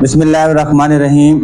बिस्मिल्लाहिर्रहमानिर्रहीम।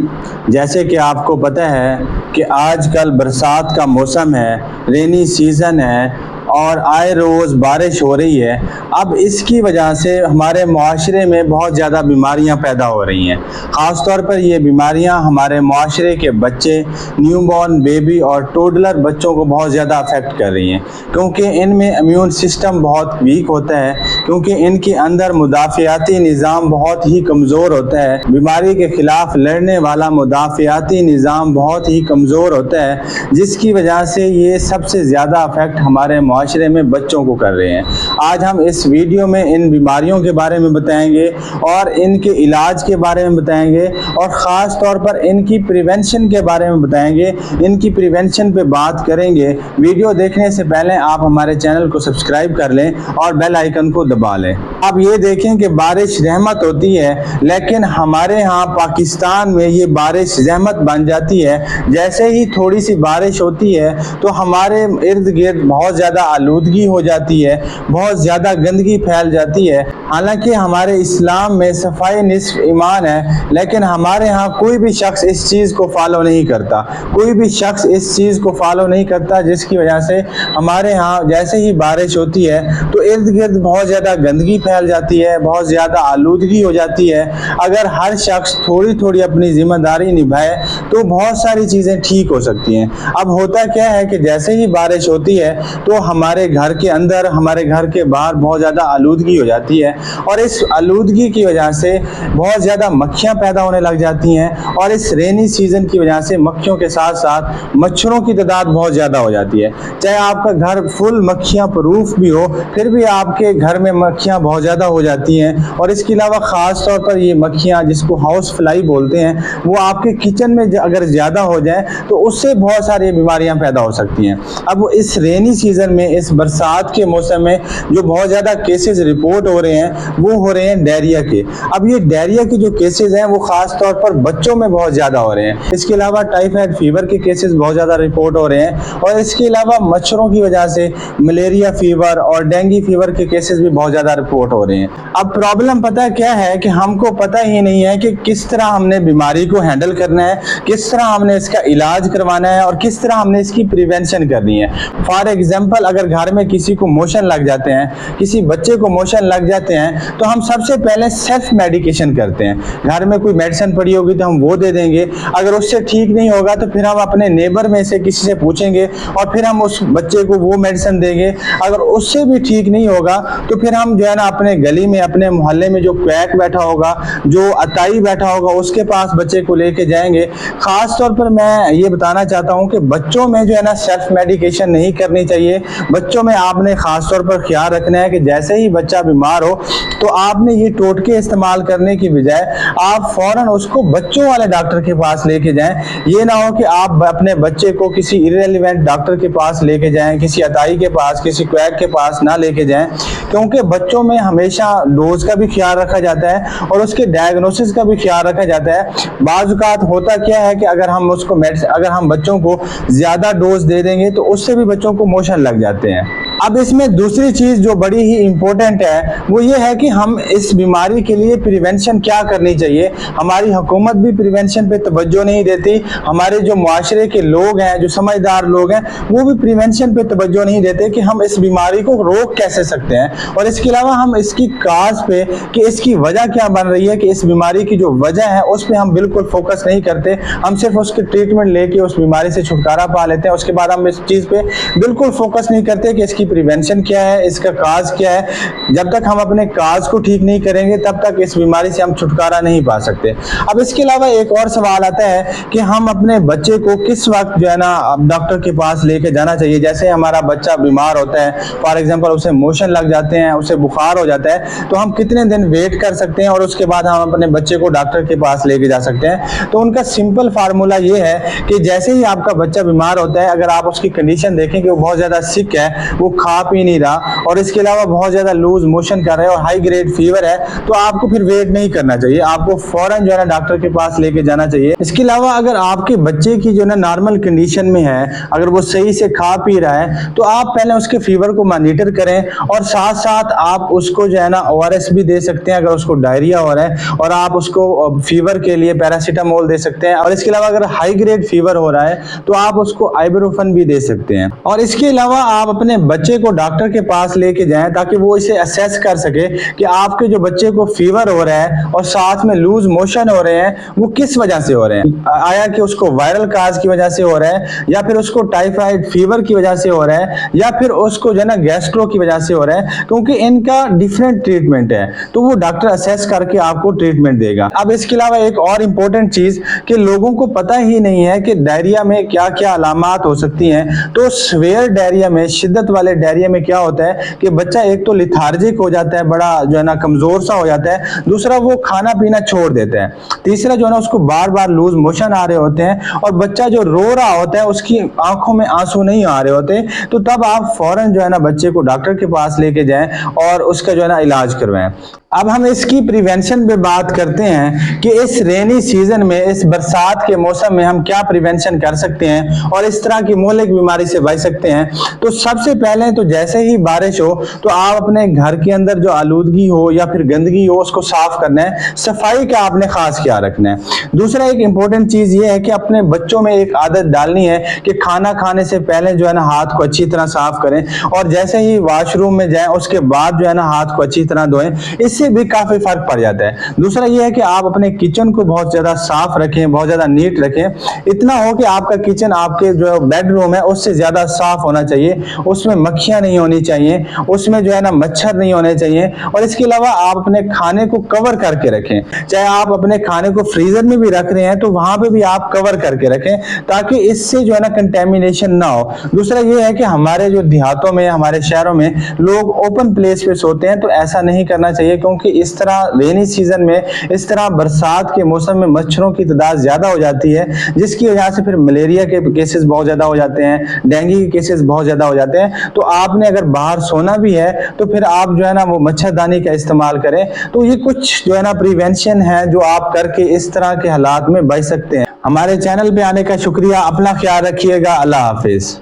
जैसे कि आपको पता है कि आजकल बरसात का मौसम है, रेनी सीज़न है और आए रोज़ बारिश हो रही है। अब इसकी वजह से हमारे माशरे में बहुत ज़्यादा बीमारियां पैदा हो रही हैं। ख़ास तौर पर ये बीमारियां हमारे माशरे के बच्चे, न्यूबॉर्न बेबी और टोडलर बच्चों को बहुत ज़्यादा अफेक्ट कर रही हैं, क्योंकि इनमें इम्यून सिस्टम बहुत वीक होता है, क्योंकि इनके अंदर मुदाफ़ियाती निज़ाम बहुत ही कमज़ोर होता है। बीमारी के ख़िलाफ़ लड़ने वाला मुदाफ़ियाती निज़ाम बहुत ही कमज़ोर होता है, जिसकी वजह से ये सबसे ज़्यादा अफेक्ट हमारे माशरे में बच्चों को कर रहे हैं। आज हम इस वीडियो में इन बीमारियों के बारे में बताएंगे और इनके इलाज के बारे में बताएंगे और ख़ास तौर पर इनकी प्रिवेंशन के बारे में बताएंगे। इनकी प्रिवेंशन पे बात करेंगे। वीडियो देखने से पहले आप हमारे चैनल को सब्सक्राइब कर लें और बेल आइकन को दबा लें। आप ये देखें कि बारिश रहमत होती है, लेकिन हमारे यहाँ पाकिस्तान में ये बारिश रहमत बन जाती है। जैसे ही थोड़ी सी बारिश होती है तो हमारे इर्द गिर्द बहुत ज़्यादा आलूदगी हो जाती है, बहुत ज़्यादा गंदगी फैल जाती है। हालांकि हमारे इस्लाम में सफाई निस्फ ईमान है, लेकिन हमारे यहाँ कोई भी शख्स इस चीज़ को फॉलो नहीं करता। कोई भी शख्स इस चीज़ को फॉलो नहीं करता, जिसकी वजह से हमारे यहाँ जैसे ही बारिश होती है तो इर्द गिर्द बहुत ज़्यादा गंदगी फैल जाती है, बहुत ज़्यादा आलूदगी हो जाती है। अगर हर शख्स थोड़ी थोड़ी अपनी जिम्मेदारी निभाए तो बहुत सारी चीज़ें ठीक हो सकती हैं। अब होता क्या है कि जैसे ही बारिश होती है तो हमारे घर के अंदर, हमारे घर के बाहर बहुत ज़्यादा आलूदगी हो जाती है और इस आलूदगी की वजह से बहुत ज़्यादा मक्खियाँ पैदा होने लग जाती हैं और इस रेनी सीज़न की वजह से मक्खियों के साथ साथ मच्छरों की तादाद बहुत ज़्यादा हो जाती है। चाहे आपका घर फुल मक्खियाँ प्रूफ भी हो, फिर भी आपके घर में मक्खियाँ बहुत ज़्यादा हो जाती हैं। और इसके अलावा ख़ास तौर पर ये मक्खियाँ, जिसको हाउस फ्लाई बोलते हैं, वो आपके किचन में अगर ज़्यादा हो जाए तो उससे बहुत सारी बीमारियाँ पैदा हो सकती हैं। अब इस रेनी सीज़न में, इस बरसात के मौसम में जो बहुत ज़्यादा केसेस रिपोर्ट हो रहे हैं वो हो रहे हैं डायरिया के। अब ये डायरिया के जो केसेस हैं वो ख़ास तौर पर बच्चों में बहुत ज़्यादा हो रहे हैं। इसके अलावा टाइफाइड फीवर के केसेस बहुत ज़्यादा रिपोर्ट हो रहे हैं और इसके अलावा मच्छरों की वजह से मलेरिया फीवर और डेंगू फीवर के केसेस भी बहुत ज़्यादा रिपोर्ट हो रहे हैं। अब प्रॉब्लम पता क्या है कि हमको पता ही नहीं है कि किस तरह हमने बीमारी को हैंडल करना है, किस तरह हमने इसका इलाज करवाना है और किस तरह हमने इसकी प्रिवेंशन करनी है। फॉर एग्जाम्पल, अगर घर में किसी को मोशन लग जाते हैं, किसी बच्चे को मोशन लग जाते हैं, तो हम सबसे पहले सेल्फ मेडिकेशन करते हैं। घर में कोई मेडिसिन पड़ी होगी तो हम वो दे देंगे। अगर उससे ठीक नहीं होगा तो फिर हम अपने नेबर में से किसी से पूछेंगे और फिर हम उस बच्चे को वो मेडिसिन देंगे। अगर उससे भी ठीक नहीं होगा तो फिर हम जो है ना अपने गली में, अपने मोहल्ले में जो क्वैक बैठा होगा, जो अताई बैठा होगा, उसके पास बच्चे को लेके जाएंगे। खास तौर पर मैं ये बताना चाहता हूँ कि बच्चों में जो है ना सेल्फ मेडिकेशन नहीं करनी चाहिए। बच्चों में आपने खास तौर पर ख्याल रखना है कि जैसे ही बच्चा बीमार हो तो आपने ये टोटके इस्तेमाल करने की बजाय आप फौरन उसको बच्चों वाले डॉक्टर के पास लेके जाएं। ये ना हो कि आप अपने बच्चे को किसी इररिलेवेंट डॉक्टर के पास लेके जाएं, किसी अताई के पास, किसी क्वैक के पास ना लेके जाएं, क्योंकि बच्चों में हमेशा डोज का भी ख्याल रखा जाता है और उसके डायग्नोसिस का भी ख्याल रखा जाता है। बाज़ औक़ात होता क्या है कि अगर हम बच्चों को ज़्यादा डोज दे देंगे तो उससे भी बच्चों को मोशन लग जाते हैं। अब इसमें दूसरी चीज़ जो बड़ी ही इम्पोर्टेंट है वो ये है कि हम इस बीमारी के लिए प्रिवेंशन क्या करनी चाहिए। हमारी हुकूमत भी प्रिवेंशन पे तवज्जो नहीं देती। हमारे जो माशरे के लोग हैं, जो समझदार लोग हैं, वो भी प्रिवेंशन पे तवज्जो नहीं देते कि हम इस बीमारी को रोक कैसे सकते हैं। और इसके अलावा हम इसकी काज पे कि इसकी वजह क्या बन रही है, कि इस बीमारी की जो वजह है उस पर हम बिल्कुल फोकस नहीं करते। हम सिर्फ उसके ट्रीटमेंट लेके उस बीमारी से छुटकारा पा लेते हैं। उसके बाद हम इस चीज़ पे बिल्कुल फोकस नहीं करते कि इसकी प्रिवेंशन क्या है, इसका काज क्या है। जब तक हम अपने काज को ठीक नहीं करेंगे तब तक इस बीमारी से हम छुटकारा नहीं पा सकते। अब इसके अलावा एक और सवाल आता है कि हम अपने बच्चे को किस वक्त जो है ना डॉक्टर के पास लेके जाना चाहिए। जैसे हमारा बच्चा बीमार होता है, फॉर एग्जांपल उसे मोशन लग जाते हैं, उसे बुखार हो जाता है, तो हम कितने दिन वेट कर सकते हैं और उसके बाद हम अपने बच्चे को डॉक्टर के पास लेके जा सकते हैं। तो उनका सिंपल फार्मूला ये है कि जैसे ही आपका बच्चा बीमार होता है, अगर आप उसकी कंडीशन देखें कि वो बहुत ज़्यादा सिक है, वो खा पी नहीं रहा और इसके अलावा बहुत ज़्यादा लूज मोशन कर रहा है और हाई ग्रेड फीवर है, तो आपको फिर वेट नहीं करना चाहिए, आपको फौरन जो है ना डॉक्टर के पास लेके जाना चाहिए। इसके अलावा अगर आपके बच्चे की जो है ना नॉर्मल कंडीशन में है, अगर वो सही से खा पी रहा है, तो आप पहले उसके फीवर को मॉनिटर करें और साथ साथ आप उसको जो है ना ORS भी दे सकते हैं अगर उसको डायरिया हो रहा है, और आप उसको फीवर के लिए पैरासीटामोल दे सकते हैं। और इसके अलावा अगर हाई ग्रेड फीवर हो रहा है तो आप उसको आइबुप्रोफेन भी दे सकते हैं। और इसके अलावा आप अपने बच्चे को डॉक्टर के पास लेके जाएं ताकि वो इसे असेस कर सके कि आपके जो बच्चे को फीवर हो रहा है और साथ में लूज मोशन हो रहे हैं वो किस वजह से हो रहे हैं। आया कि उसको वायरल काज की वजह से हो रहा है, या फिर उसको टाइफाइड फीवर की वजह से हो रहा है, या फिर उसको जो है ना गैस्ट्रो की वजह से हो रहा है, क्योंकि इनका डिफरेंट ट्रीटमेंट है, तो वो डॉक्टर असेस करके आपको ट्रीटमेंट देगा। अब इसके अलावा एक और इम्पोर्टेंट चीज कि लोगों को पता ही नहीं है कि डायरिया में क्या क्या अलामात हो सकती हैं। तो सीवियर डायरिया में, शिद्दत वाले डायरिया में क्या होता है कि बच्चा एक तो लिथार्जिक हो जाता है, बड़ा जो है ना कमजोर सा हो जाता है, दूसरा वो खाना पीना छोड़ देता है, तीसरा जो है ना उसको बार बार लूज मोशन आ रहे होते हैं, और बच्चा जो रो रहा होता है उसकी आंखों में आंसू नहीं आ रहे होते। तो तब आप फौरन जो है ना बच्चे को डॉक्टर के पास लेके जाएं और उसका जो है ना इलाज करवाएं। अब हम इसकी प्रिवेंशन पे बात करते हैं कि इस रेनी सीजन में, इस बरसात के मौसम में हम क्या प्रिवेंशन कर सकते हैं और इस तरह की मोहल्लिक बीमारी से बच सकते हैं। तो सबसे पहले तो जैसे ही बारिश हो तो आप अपने घर के अंदर जो आलूदगी हो या फिर गंदगी हो उसको साफ करना है, सफाई का आपने खास ख्याल रखना है। दूसरा एक इंपॉर्टेंट चीज ये है कि अपने बच्चों में एक आदत डालनी है कि खाना खाने से पहले जो है ना हाथ को अच्छी तरह साफ करें, और जैसे ही वॉशरूम में जाएं उसके बाद जो है ना हाथ को अच्छी तरह धोएं, इससे भी काफी फर्क पड़ जाता है। दूसरा ये है कि आप अपने किचन को बहुत ज्यादा साफ रखें, बहुत ज्यादा नीट रखें, इतना हो कि आपका किचन आपके जो बेडरूम है उससे ज्यादा साफ होना चाहिए, उसमें मक्खियां नहीं होनी चाहिए, उसमें जो है ना मच्छर नहीं होने चाहिए। और इसके अलावा आप अपने खाने को कवर करके रखें, चाहे आप अपने खाने को फ्रीजर में भी रख रहे हैं तो वहां पे भी आप कवर करके रखें ताकि इससे जो है ना कंटेमिनेशन ना हो। दूसरा ये है कि हमारे जो देहातों में, हमारे शहरों में लोग ओपन प्लेस पे सोते हैं, तो ऐसा नहीं करना चाहिए, क्योंकि इस तरह रेनी सीजन में, इस तरह बरसात के मौसम में मच्छरों की तादाद ज्यादा हो जाती है, जिसकी वजह से फिर मलेरिया के केसेस बहुत ज्यादा हो जाते हैं, डेंगू के केसेस बहुत ज्यादा हो जाते हैं। तो आपने अगर बाहर सोना भी है तो फिर आप जो है ना वो मच्छरदानी का इस्तेमाल करें। तो ये कुछ जो है ना प्रिवेंशन है जो आप करके इस तरह के हालात में बच सकते हैं। हमारे चैनल पे आने का शुक्रिया, अपना ख्याल रखिएगा, अल्लाह हाफिज।